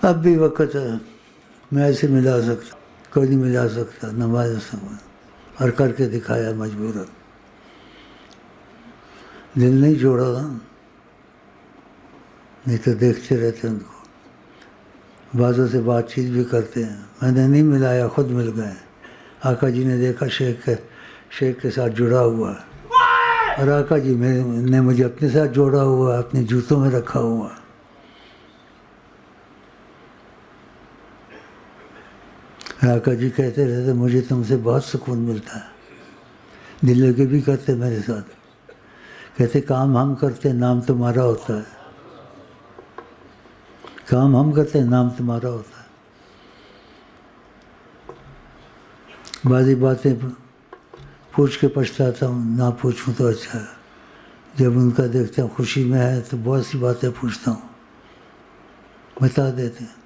اب بھی وقت ہے، میں ایسے ملا سکتا، کوئی نہیں ملا سکتا، نماز اور کر کے دکھایا مجبوراً، دل نہیں جوڑا نا، نہیں تو دیکھتے رہتے ان کو، بعضوں سے بات چیت بھی کرتے ہیں، میں نے نہیں ملایا، خود مل گئے، آقا جی نے دیکھا شیخ کے ساتھ جڑا ہوا ہے، اور آقا جی نے مجھے اپنے ساتھ جوڑا ہوا ہے، اپنے جوتوں میں رکھا ہوا ہے۔ آقا جی کہتے رہتے مجھے تم سے بہت سکون ملتا ہے، دل لگے بھی کرتے میرے ساتھ، کہتے کام ہم کرتے نام تمہارا ہوتا ہے، کام ہم کرتے نام تمہارا ہوتا ہے۔ بعضی باتیں پوچھ کے پچھتاتا ہوں، نہ پوچھوں تو اچھا ہے، جب ان کا دیکھتا ہوں خوشی میں ہے تو بہت سی باتیں پوچھتا ہوں، بتا دیتے ہیں۔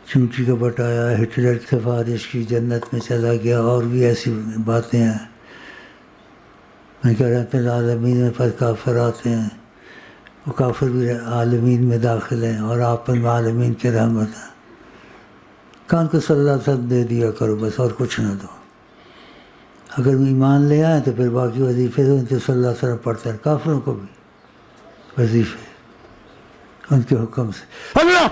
چونٹی کا بٹایا، ہٹلر کی سفارش کی، جنت میں چلا گیا، اور بھی ایسی باتیں ہیں۔ میں کہہ رہا تھا عالمین میں پر کافر آتے ہیں، وہ کافر بھی عالمین میں داخل ہیں، اور آپ میں عالمین کی رحمت ہے۔ کان کو صلی اللہ علیہ وسلم دے دیا کرو بس، اور کچھ نہ دو۔ اگر ایمان لے آئیں تو پھر باقی وظیفے تو صلی اللہ علیہ وسلم پڑھتے ہیں، کافروں کو بھی وظیفے ان کے حکم سے۔ اللہ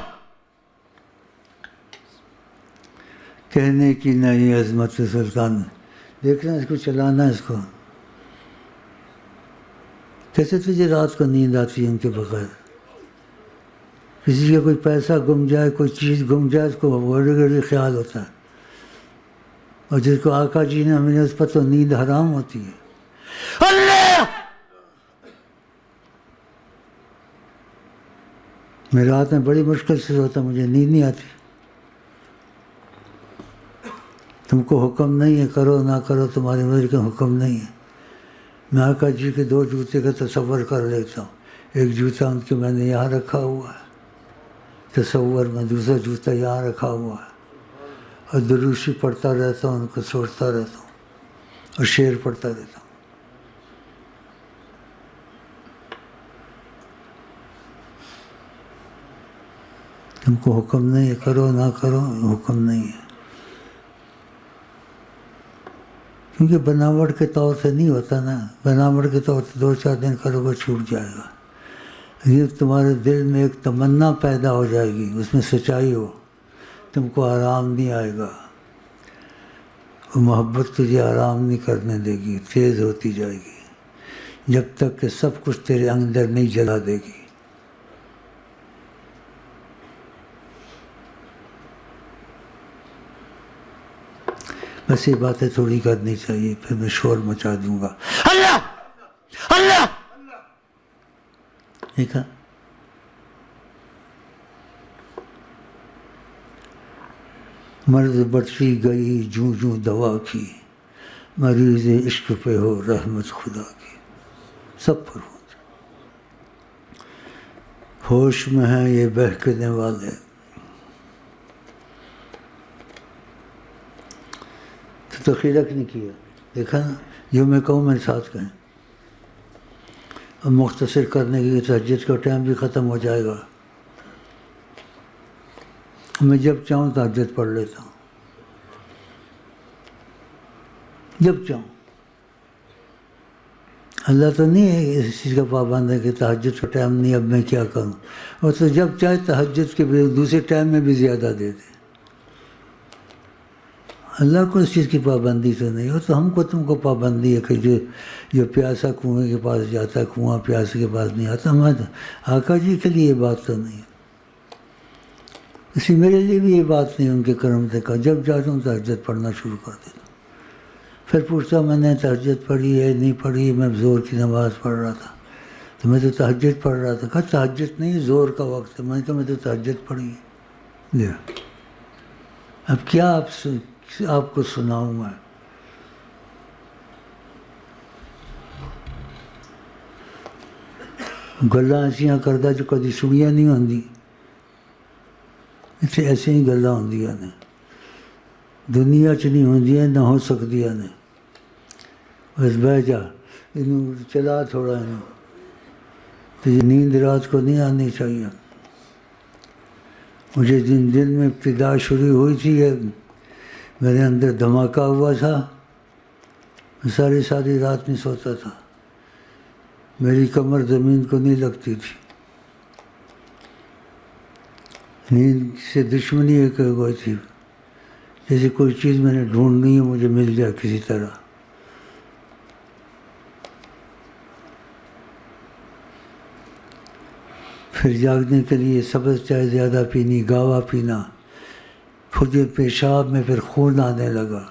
کہنے کی نئی عظمت سلطان، دیکھنا اس کو، چلانا اس کو۔ کیسے تجھے رات کو نیند آتی ہے ان کے بغیر؟ کسی کا کوئی پیسہ گم جائے، کوئی چیز گم جائے، اس کو بڑے بڑے خیال ہوتا ہے، اور جس کو آقا جی نے ہمیں اس پر تو نیند حرام ہوتی ہے۔ اللہ میں رات میں بڑی مشکل سے ہوتا، مجھے نیند نہیں آتی۔ تم کو حکم نہیں ہے، کرو نہ کرو تمہارے مرضی کا حکم نہیں ہے۔ میں آقا جی کے دو جوتے کا تصور کر لیتا ہوں، ایک جوتا ان کے میں نے یہاں رکھا ہوا ہے تصور میں، دوسرا جوتا یہاں رکھا ہوا ہے، اور دروشی پڑھتا رہتا ہوں، ان کو سوچتا رہتا ہوں، اور شعر پڑھتا رہتا ہوں۔ تم کو حکم نہیں ہے، کرو نہ کرو حکم نہیں ہے، کیونکہ بناوٹ کے طور سے نہیں ہوتا نا، بناوٹ کے طور سے 2-4 دن کرو گے چھوٹ جائے گا۔ یہ تمہارے دل میں ایک تمنا پیدا ہو جائے گی، اس میں سچائی ہو، تم کو آرام نہیں آئے گا، وہ محبت تجھے آرام نہیں کرنے دے گی، تیز ہوتی جائے گی، جب تک کہ سب کچھ تیرے اندر نہیں جلا دے گی۔ بس یہ باتیں تھوڑی کرنی چاہیے، پھر میں شور مچا دوں گا۔ اللہ اللہ دیکھا، مرض بڑھتی گئی جوں جوں دوا کی، مریض عشق پہ ہو رحمت خدا کی، سب پر ہو۔ ہوش میں ہیں یہ بہکنے والے، تو تخیرک نہیں کیا، دیکھا نا، جو میں کہوں میرے ساتھ کہیں۔ اب مختصر کرنے کی تہجد کا ٹائم بھی ختم ہو جائے گا، میں جب چاہوں تہجد پڑھ لیتا ہوں، جب چاہوں۔ اللہ تو نہیں ہے اس چیز کا پابند ہے کہ تہجد کا ٹائم نہیں، اب میں کیا کروں، اور تو جب چاہے تہجد کے دوسرے ٹائم میں بھی زیادہ دے دے۔ اللہ کو اس چیز کی پابندی تو نہیں ہو، تو ہم کو تم کو پابندی ہے کہ جو پیاسا کنویں کے پاس جاتا ہے، کنواں پیاسے کے پاس نہیں آتا۔ ہمارے آقا جی کے لیے یہ بات تو نہیں ہے، اسی میرے لیے بھی یہ بات نہیں، ان کے کرم سے کہا جب جاتا ہوں تہجد پڑھنا شروع کر دیتا ہوں۔ پھر پوچھتا میں نے تہجد پڑھی ہے نہیں پڑھی، میں زور کی نماز پڑھ رہا تھا، تو میں تو تہجد پڑھ رہا تھا۔ کہا تہجد نہیں، زور کا وقت ہے۔ میں نے کہا میں تو تہجد پڑھی ہے۔ لیا اب کیا آپ کو سناؤں میں؟ گلاں ایسیاں کردہ جو کدی سنیاں نہیں ہوندی، اتنے ایسے ہی گلاں ہوندیاں نے، دنیا چ نہیں ہوندیاں، نہ ہو سکدیاں نے۔ بس بہ جا، انہوں چلا تھوڑا، انہوں تو یہ نیند رات کو نہیں آنی چاہیے۔ مجھے جن دن میں ابتدا شروع ہوئی تھی میرے اندر دھماکہ ہوا تھا، میں ساری رات نہیں سوتا تھا، میری کمر زمین کو نہیں لگتی تھی، نیند سے دشمنی ایک ہوئی تھی، جیسے کوئی چیز میں نے ڈھونڈنی ہے مجھے مل جائے کسی طرح۔ پھر جاگنے کے لیے سبز چائے زیادہ پینی، گاوا پینا، خود پیشاب میں پھر خون آنے لگا،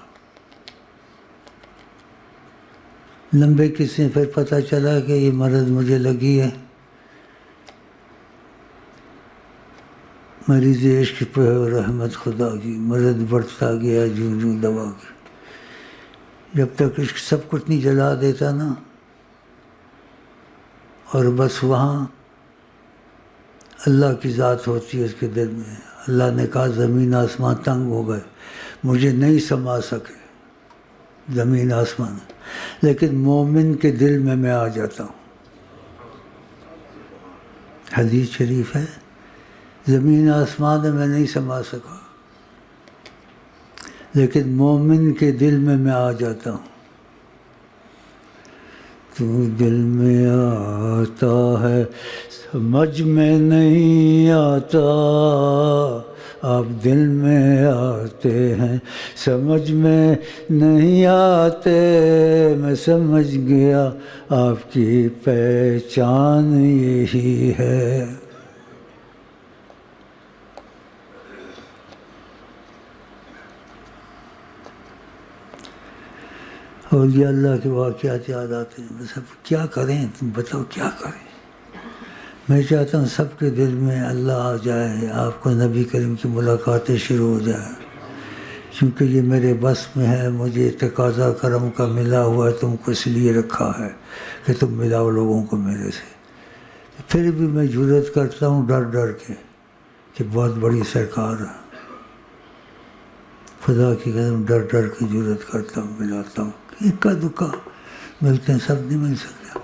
لمبے قصے، پھر پتہ چلا کہ یہ مرض مجھے لگی ہے، مریض عشق پہ رحمت خدا کی، مرض بڑھتا گیا جوں دوا کی۔ جب تک عشق سب کچھ نہیں جلا دیتا نا، اور بس وہاں اللہ کی ذات ہوتی ہے اس کے دل میں۔ اللہ نے کہا زمین آسمان تنگ ہو گئے، مجھے نہیں سما سکے زمین آسمان، لیکن مومن کے دل میں آ جاتا ہوں۔ حدیث شریف ہے، زمین آسمان میں نہیں سما سکا، لیکن مومن کے دل میں آ جاتا ہوں۔ تو دل میں آتا ہے سمجھ میں نہیں آتا، آپ دل میں آتے ہیں سمجھ میں نہیں آتے، میں سمجھ گیا آپ کی پہچان یہی ہے۔ اولیاء اللہ کے واقعات یاد آتے ہیں، بس اب کیا کریں، تم بتاؤ کیا کریں۔ میں چاہتا ہوں سب کے دل میں اللہ آ جائے، آپ کو نبی کریم کی ملاقاتیں شروع ہو جائیں، کیونکہ یہ میرے بس میں ہے، مجھے تقاضا کرم کا ملا ہوا ہے، تم کو اس لیے رکھا ہے کہ تم ملاؤ لوگوں کو میرے سے۔ پھر بھی میں جرات کرتا ہوں ڈر کے کہ بہت بڑی سرکار ہے، خدا کی قسم ڈر کے جرات کرتا ہوں، ملاتا ہوں، اکا دکا ملتے ہیں، سب نہیں مل سکتے،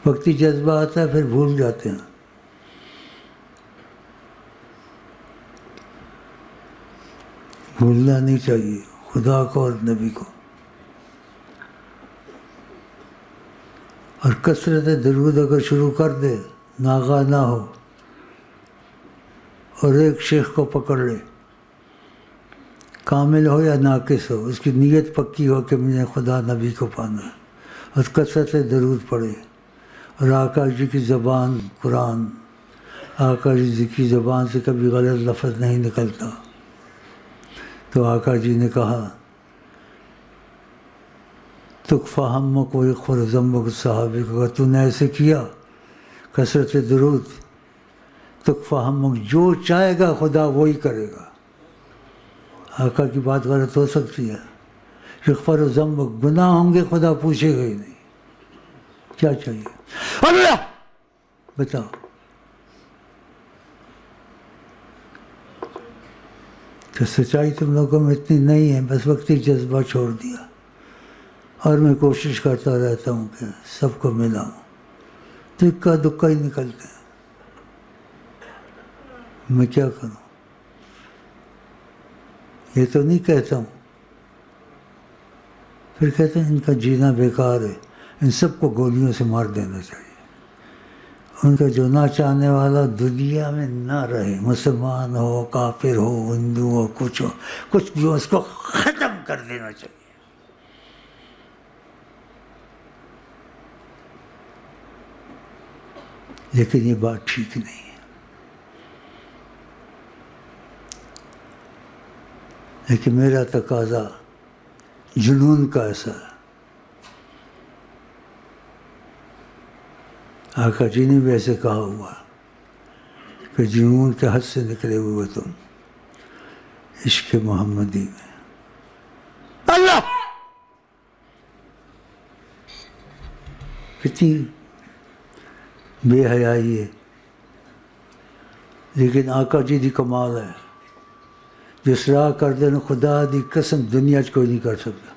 وقتی جذبہ آتا ہے پھر بھول جاتے ہیں۔ بھولنا نہیں چاہیے خدا کو اور نبی کو، اور کثرت درود اگر شروع کر دے، ناغہ نہ ہو، اور ایک شیخ کو پکڑ لے، کامل ہو یا ناقص ہو، اس کی نیت پکی ہو کہ مجھے خدا نبی کو پانا ہے، اور کثرت درود پڑھے، اور آقا جی کی زبان قرآن، آقا جی کی زبان سے کبھی غلط لفظ نہیں نکلتا، تو آقا جی نے کہا تکفہ ہمک و یغفر ذنبک، صحابی کو اگر تو نے ایسے کیا کثرت درود، تکفہ ہمک، جو چاہے گا خدا وہی کرے گا۔ آقا کی بات غلط ہو سکتی ہے، یغفر ذنبک، گناہ ہوں گے خدا پوچھے گا ہی نہیں، کیا چاہیے اللہ بتاؤ۔ تو سچائی تم لوگوں میں اتنی نہیں ہے، بس وقتی جذبہ چھوڑ دیا، اور میں کوشش کرتا رہتا ہوں کہ سب کو ملاؤں، تو اکا دکا ہی نکلتے ہیں، میں کیا کروں۔ یہ تو نہیں کہتا ہوں، پھر کہتے ہیں ان کا جینا بیکار ہے، ان سب کو گولیوں سے مار دینا چاہیے، ان کا جو نہ چاہنے والا دنیا میں نہ رہے، مسلمان ہو، کافر ہو، ہندو ہو، کچھ بھی ہو، اس کو ختم کر دینا چاہیے۔ لیکن یہ بات ٹھیک نہیں ہے، لیکن میرا تقاضا جنون کا ایسا ہے۔ آقا جی نے بھی ایسے کہا ہوا کہ جنون کے حد سے نکلے ہوئے تم عشق محمدی میں۔ اللہ کتنی بے حیائی ہے، لیکن آقا جی دی کمال ہے، جس راہ کر دینا خدا دی قسم دنیا چ کوئی نہیں کر سکتا۔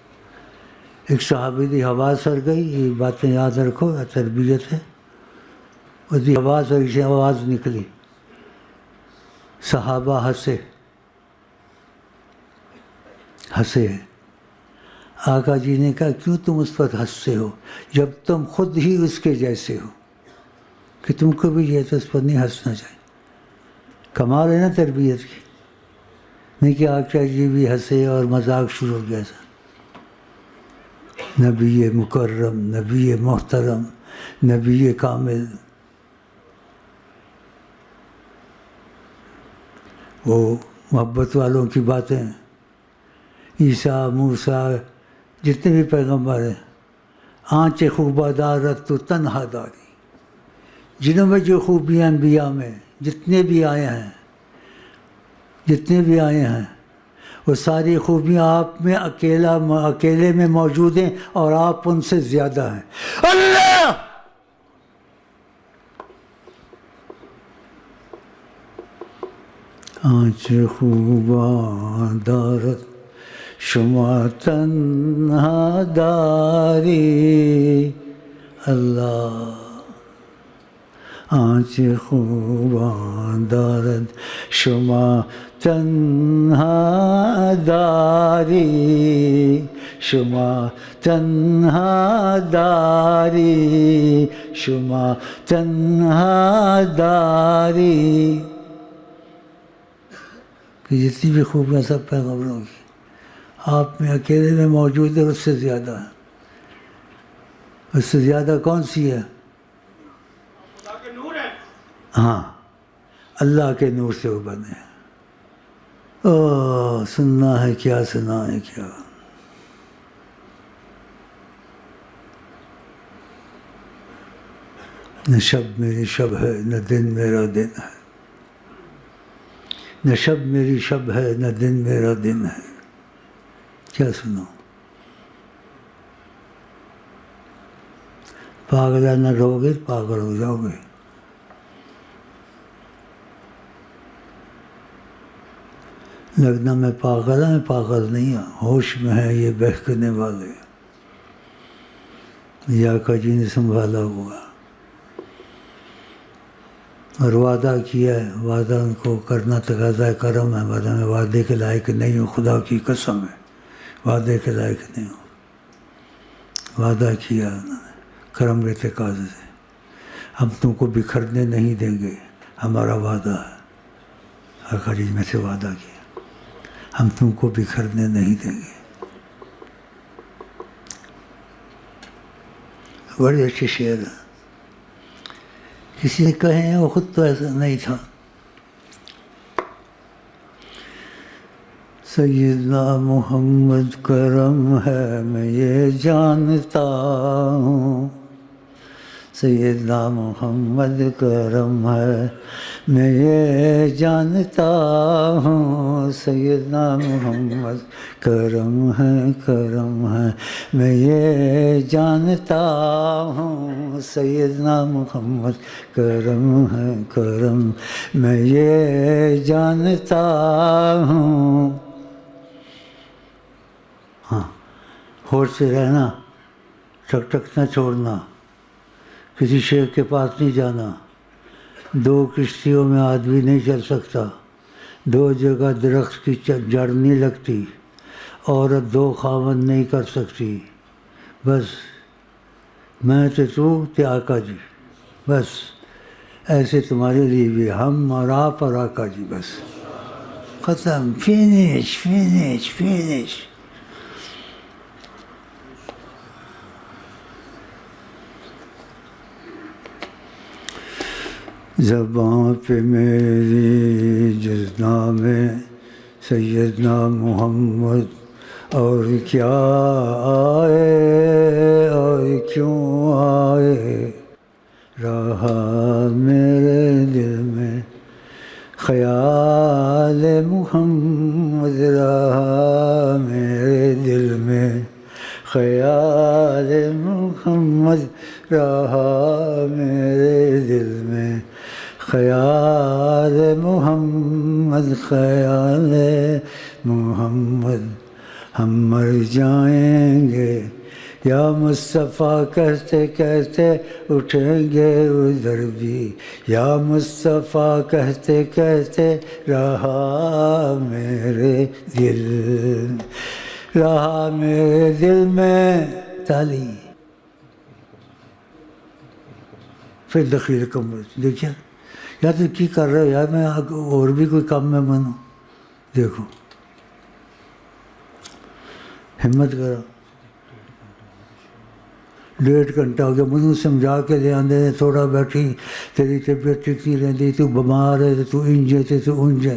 ایک صحابی دی ہوا سر گئی، یہ باتیں یاد رکھو، تربیت ہے، اس کی آواز نکلی، صحابہ ہنسے. آقا جی نے کہا کیوں تم اس پر ہنستے ہو جب تم خود ہی اس کے جیسے ہو کہ تم کو بھی یہ تو اس پر نہیں ہنسنا چاہیے. کمال ہے نا تربیت کی. نہیں کہ آقا جی بھی ہنسے اور مذاق شروع ہو گیا تھا. نبی مکرم، نبی محترم، نبی کامل. وہ محبت والوں کی باتیں، عیسیٰ، موسیٰ، جتنے بھی پیغمبر ہیں، آنچ خوبہ دارت تو تنہا داری. جنہوں میں جو خوبیاں انبیاء میں جتنے بھی آئے ہیں وہ ساری خوبیاں آپ میں اکیلے میں موجود ہیں اور آپ ان سے زیادہ ہیں. اللہ آنچ خوباں دارت شما تنہا داری. اللہ آنچ خوباں دارت شما تنہا داری. شما تنہا داری، شما تنہا داری. کہ جتنی بھی خوبیاں سب پیغمبروں کی آپ میں اکیلے میں موجود ہے، اس سے زیادہ ہے. اس سے زیادہ کون سی ہے؟ ہاں، اللہ کے نور سے وہ بنے ہیں. سننا ہے کیا، سنا ہے کیا. نہ شب میری شب ہے نہ دن میرا دن ہے. نہ شب میری شب ہے نہ دن میرا دن ہے. کیا سنو؟ پاگلا نہ رہو گے پاگل ہو جاؤ گے. لگنا میں پاگل ہوں، میں پاگل نہیں ہوں. ہوش میں ہے یہ بہکنے والے. یہ آقا جی نے سنبھالا ہوا اور وعدہ کیا ہے. وعدہ ان کو کرنا تقاضۂ کرم ہے، ورنہ میں وعدے کے لائق نہیں ہوں. خدا کی قسم ہے وعدے کے لائق نہیں ہوں. وعدہ کیا انہوں نے کرم کے تقاضے سے. ہم تم کو بکھرنے نہیں دیں گے، ہمارا وعدہ ہے. آقا جی میں سے وعدہ کیا ہم تم کو بکھرنے نہیں دیں گے. بڑے اچھے شعر ہیں. کسی نے کہے ہیں وہ خود تو ایسا نہیں تھا. سیدنا محمد کرم ہے میں یہ جانتا ہوں. سیدنا محمد کرم ہے میں یہ جانتا ہوں. سیدنا محمد کرم ہے میں یہ جانتا ہوں. سیدنا محمد کرم میں یہ جانتا ہوں. ہاں، ہوش سے رہنا، ٹک ٹک نہ چھوڑنا، کسی شیخ کے پاس نہیں جانا. 2 کشتیوں میں آدمی نہیں چل سکتا. 2 جگہ درخت کی جڑ نہیں لگتی. عورت 2 خاوند نہیں کر سکتی. بس میں تے آقا جی، بس ایسے تمہارے لیے بھی ہم اور آپ اور آقا جی. بس ختم. فینش. زباں پہ میری جز نام سیدنا محمد اور کیا آئے اور کیوں آئے. رہا میرے دل میں خیال محمد. رہا میرے دل میں خیال محمد. رہا میرے دل میں خیال محمد. خیال محمد. ہم مر جائیں گے یا مصطفیٰ کہتے کہتے اٹھیں گے ادھر بھی، یا مصطفیٰ کہتے کہتے رہا میرے دل، رہا میرے دل میں تالی۔ پھر دخیل کم دیکھیں یا تو کی کر رہے ہو یار، میں اور بھی کوئی کام میں منوں، دیکھو ہمت کرو۔ 1.5 گھنٹہ ہو گیا، مجھے سمجھا کے لے آندے نے، تھوڑا بیٹھی تیری طبیعت ٹھیک نہیں رہتی، تو بیمار ہے، تو انجے تے تو انجے۔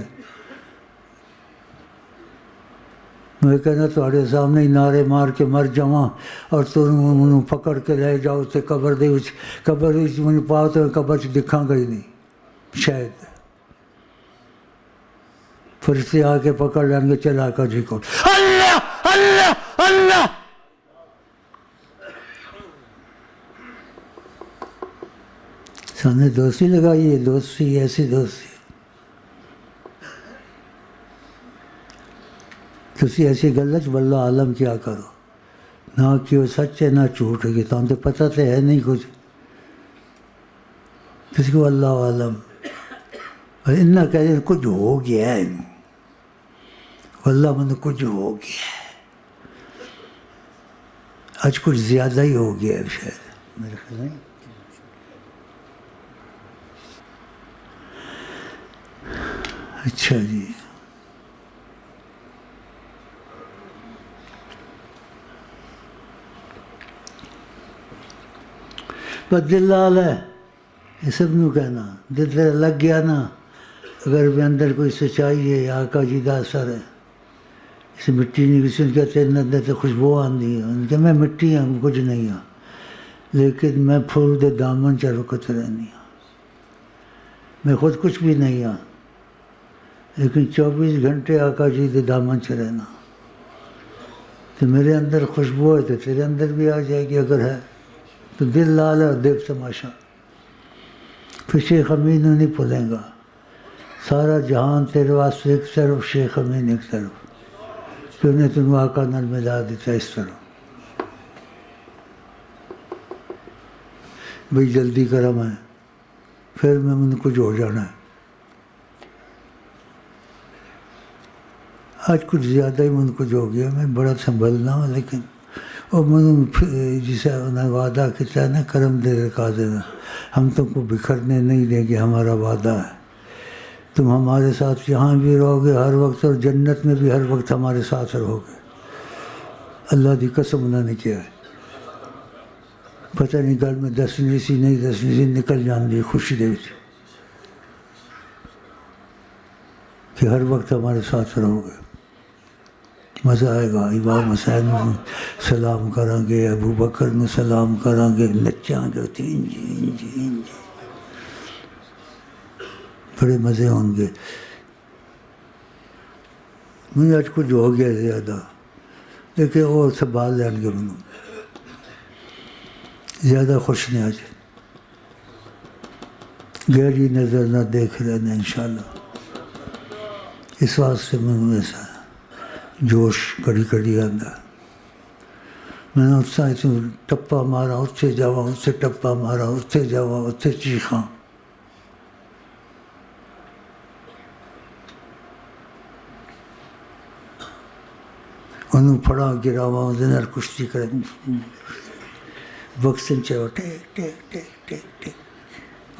میں کہنا تھوڑے سامنے ہی نعرے مار کے مر جاواں اور تم پکڑ کے لے جاؤ تے قبر دے وچ، قبر وچ مجھے پاؤ تو قبر چ دکھاں گا ہی نہیں شاید۔ فرشتے آ کے پکڑ لیں گے، چلا کر جی کو اللہ اللہ اللہ۔ سامنے دوستی لگائی ہے، دوستی ایسی دوستی، تسی ایسی گلت واللہ عالم کیا کرو، نہ کیوں سچ ہے نہ جھوٹ ہے، تو ہم تو پتہ تو ہے نہیں کچھ، کسی کو اللہ عالم اتنا کہہ دیں کچھ ہو گیا ہے، واللہ من کچھ ہو گیا ہے، آج کچھ زیادہ ہی ہو گیا ہے شاید میرے خیال میں۔ اچھا جی، بس دل لال ہے، یہ سب نو کہنا، دل تیرا لگ گیا نا، اگر بھی اندر کوئی سچائی ہے، آقا جی دا اثر ہے، اس مٹی نہیں، کسی نے کہتے ہیں اندر تو خوشبو آندی ہے، ان کہ میں مٹی ہوں کچھ نہیں ہوں، لیکن میں پھول دے دامن چ رکت رہنی ہوں، میں خود کچھ بھی نہیں ہوں، لیکن 24 گھنٹے آقا جی دے دامن چ رہنا، تو میرے اندر خوشبو ہے تو تیرے اندر بھی آ جائے گی، اگر ہے تو دل لال ہے اور دیکھ تماشا۔ پھر شیخ امین نہیں بھولیں گا، سارا جہان تیرے واسطے ایک طرف، شیخ امین ایک طرف، پھر انہیں تم آقا نال ملا دیتا اس طرح، بھئی جلدی کرا میں، پھر میں من کچھ ہو جانا ہے، آج کچھ زیادہ ہی من کچھ ہو گیا، میں بڑا سنبھلنا ہوں، لیکن اور من جسے انہیں وعدہ کیا نا کرم دے رکھا دینا، ہم تم کو بکھرنے نہیں دیں گے، ہمارا وعدہ ہے، تم ہمارے ساتھ یہاں بھی رہو گے ہر وقت، اور جنت میں بھی ہر وقت ہمارے ساتھ رہو گے، اللہ دی قسم انہوں نے کیا ہے، پتہ نہیں گل میں دسنی سی نہیں دسنی سی، نکل جان دی خوشی دے وچ کہ ہر وقت ہمارے ساتھ رہو گے، مزہ آئے گا، امام حسین کو سلام کریں گے، ابو بکر کو سلام کریں گے، نچاں گے، انجی بڑے مزے ہوں گے۔ مجھے آج کچھ ہو گیا زیادہ، لیکن وہ سنبھال لیں گے، مجھے زیادہ خوش نہیں آج، گہری نظر نہ دیکھ رہنا انشاءاللہ، اس واسطے میں ایسا جوش کڑی کڑی آتا، میں نے اس سے ٹپا مارا، اس سے جاواں، اس سے ٹپا مارا، اس سے جاواں، اس سے چیخاں، انہوں پھڑا گراواں، اندر نال کشتی کریں، بکسن چاہو ٹیک ٹیک ٹیک ٹیک ٹیک،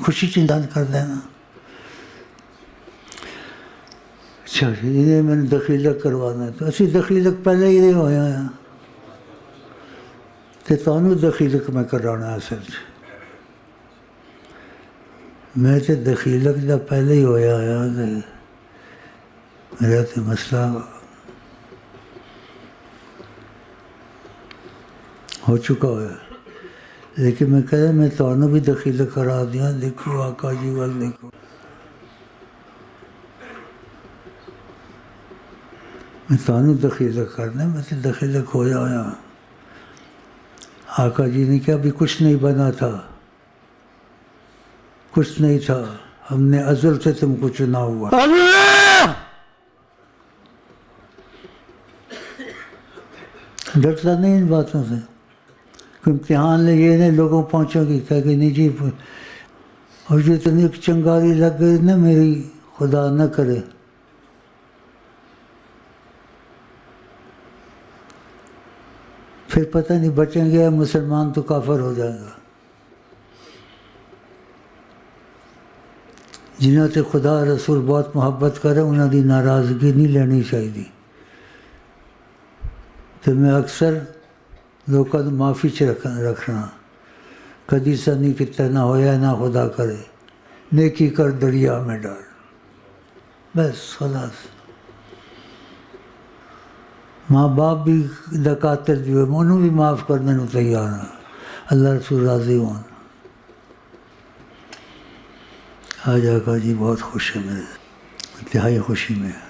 خوشی چندان کر دینا۔ اچھا انہیں میں نے دخیلک کروانا ہے، تو اسی دخیلک پہلے ہی نہیں ہویا ہے، تو تانوں دخیلک میں کرانا ہے اصل سے، میں تو دخیلک دا پہلے ہی ہویا ہے، میرا تو مسئلہ ہو چکا ہے، لیکن میں کہہ رہا میں تانوں بھی دخیلک کرا دیا، دیکھو آقا جی وال دیکھو، میں تانوں دخیلک کرنا، میں تو دخیلک ہویا ہویا، آقا جی نے کہا ابھی کچھ نہیں بنا تھا، کچھ نہیں تھا، ہم نے ازل سے تم کو چنا ہوا، اللہ ڈرتا نہیں ان باتوں سے، کوئی امتحان لے یہ نہیں لوگوں پہنچو گی کہہ کہ نہیں جی اور جو اتنی چنگاری لگ گئی نا میری خدا نہ کرے پھر پتہ نہیں بچیں گے مسلمان تو کافر ہو جائے گا. جنہوں سے خدا رسول بہت محبت کرے انہوں کی ناراضگی نہیں لینی چاہیے. تو میں اکثر لوگوں کو معافی رکھنا کدی سا نہیں کتا نہ ہویا نہ خدا کرے نیکی کر دریا میں ڈال بس خلاص. ماں باپ بھی دکاتر جو ہے انہوں بھی معاف کرنے کو تیار ہیں. اللہ رسول راضی ہوں. آج آقا جی بہت خوش ہے میرے انتہائی خوشی میں ہے.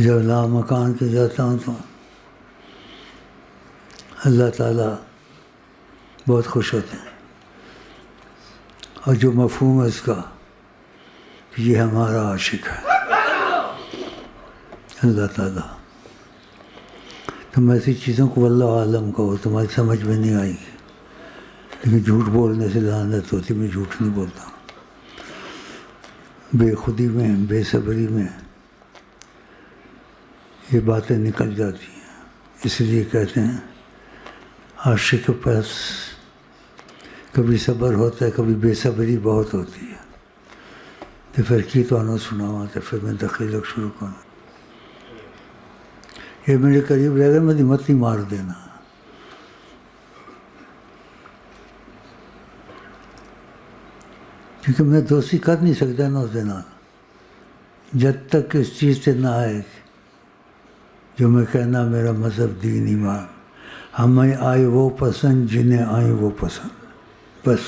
جب لا مکان کے جاتا ہوں تو اللہ تعالیٰ بہت خوش ہوتے ہیں. اور جو مفہوم ہے اس کا یہ ہمارا عاشق ہے اللہ تعالیٰ. تم ایسی چیزوں کو واللہ عالم کہو تمہاری سمجھ میں نہیں آئے گی لیکن جھوٹ بولنے سے لعنت ہوتی. میں جھوٹ نہیں بولتا. بے خودی میں بے صبری میں یہ باتیں نکل جاتی ہیں. اس لیے کہتے ہیں عاشق کے پاس کبھی صبر ہوتا ہے کبھی بے صبری بہت ہوتی ہے. تو پھر کی تو آنا سنا ہوا تو پھر میں دخیلک شروع کروں. یہ میرے قریب رہ گئے مجھے مت نہیں مار دینا. کیونکہ میں دوستی کر نہیں سکتا نا اس دن جب تک اس چیز سے نہ آئے جو میں کہنا میرا مذہب دین ایمان. ہمیں آئے وہ پسند جنہیں آئیں وہ پسند بس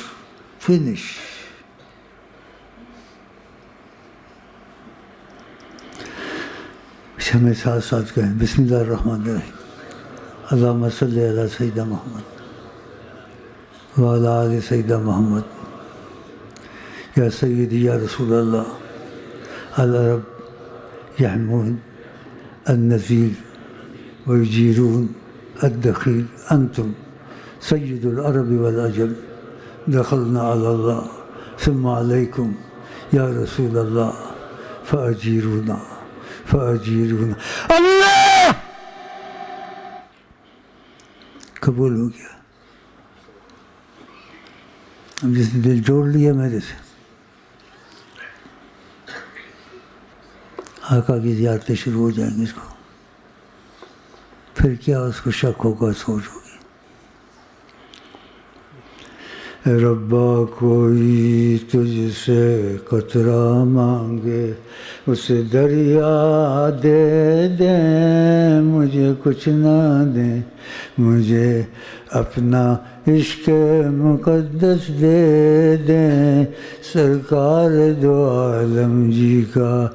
فنش. ہمیں ساتھ ساتھ کہیں بسم اللہ الرحمن الرحیم. اللہم صلی علی سیدنا محمد وعلی آل سیدنا محمد. یا سیدی یا رسول اللہ الرب یحمون النذیر ویجیرون الدخیل انتم سید العرب والعجم دخلنا علی اللہ ثم علیکم یا رسول اللہ فاجیرونا فاجیرونا. اللہ قبول ہو گیا. اب جس نے دل جوڑ لیا میرے سے آقا کی زیارتیں شروع ہو جائیں گی. اس کو پھر کیا اس کو شک ہوگا سوچ ہوگی. ربا کوئی تجھ سے قطرہ مانگے اسے دریا دے دیں. مجھے کچھ نہ دیں مجھے اپنا عشق مقدس دے دیں. سرکار دو عالم جی کا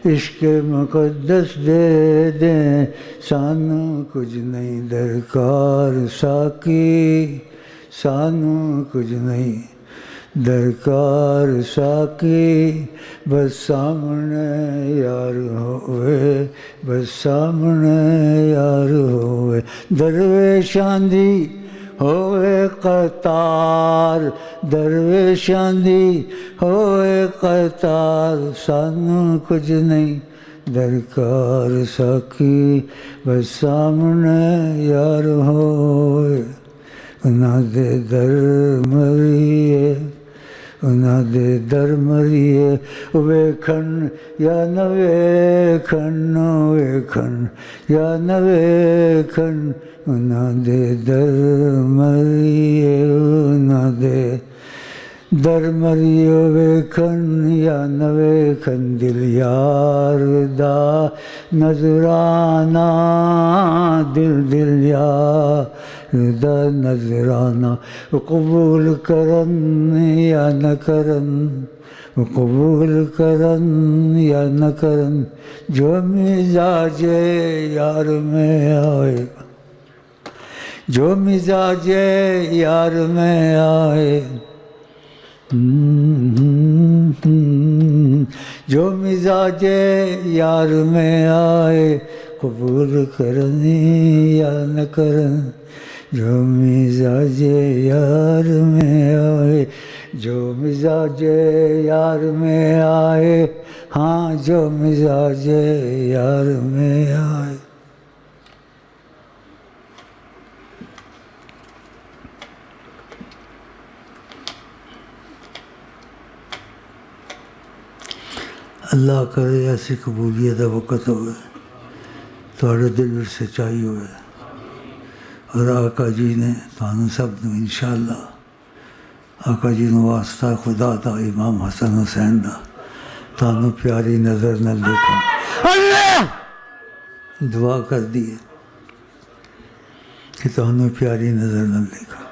عشق مقدس دے دیں. سانو کچھ نہیں درکار ساقی سانو کچھ نہیں درکار ساقی. بس سامنے یار ہوئے بس سامنے یار ہوئے. درویشاں دی ہوئے قطار درویشاں دی ہوئے قطار. سانو کچھ نہیں درکار ساقی بس سامنے یار ہوئے. انہاں دے در مریے انہاں دے در مریے ویکھن یا نہ ویکھن ویکھن یا نہ ویکھن. انہاں دے در مریے انہاں دے در مریے ویکھن یا نہ ویکھن. دل یار دا نظرانہ دل یار دا نظرانہ. قبول کرن یا نہ کرن قبول کرن یا نہ کرن. جو مزاج یار میں آئے جو مزاج یار میں آئے جو مزاج یار میں آئے قبول کرنی یا نہ کرن، جو مزاج یار میں آئے، جو مزاج یار میں آئے، ہاں جو مزاج یار میں آئے۔ اللہ کرے ایسی قبولیت کا وقت ہوئے، تھوڑے دل میں سچائی ہوئے، اور آقا جی نے تانوں سب نو انشاءاللہ آقا جی نو واسطہ خدا دا امام حسن حسین دا تانوں پیاری نظر نہ دیکھا، اللہ دعا کر دیے کہ تانوں پیاری نظر نہ دیکھا،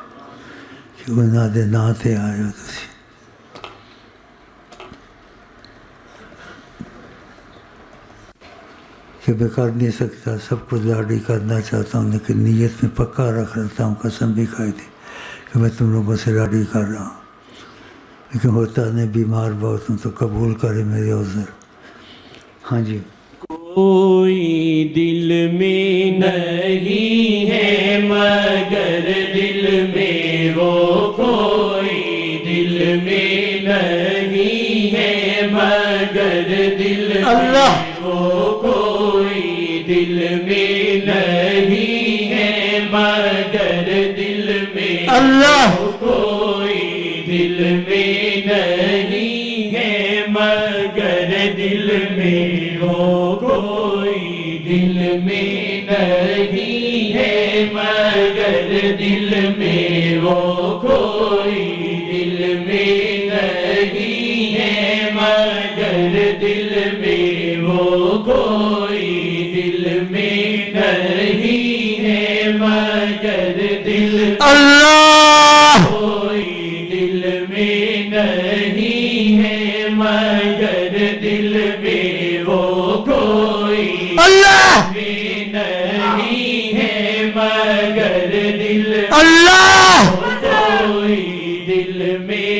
کہ انہاں دے ناں تے آئے ہو تسی۔ کہ میں کر نہیں سکتا، سب کو لاڈی کرنا چاہتا ہوں، لیکن نیت میں پکا رکھ لیتا ہوں، قسم بھی کھائی تھی کہ میں تم لوگوں سے لاڈی کر رہا ہوں، لیکن ہوتا نہیں، بیمار بہت ہوں، تو قبول کرے میرے عذر۔ ہاں جی۔ کوئی دل میں نہیں ہے مگر دل میں وہ، کوئی دل میں نہیں ہے مگر دل میں وہ، کوئی دل میں نہیں ہے مگر دل میں اللہ، کوئی دل میں نہیں ہے مگر دل میں وہ، کوئی دل میں نہیں ہے مگر دل میں وہ، کوئی دل میں نہیں ہے مگر دل میں وہ، کوئی دل میں نہیں ہے مگر دل اللہ، کوئی دل میں نہیں ہے مگر دل میں وہ، کوئی اللہ میں نہیں ہے مگر دل اللہ، کوئی دل میں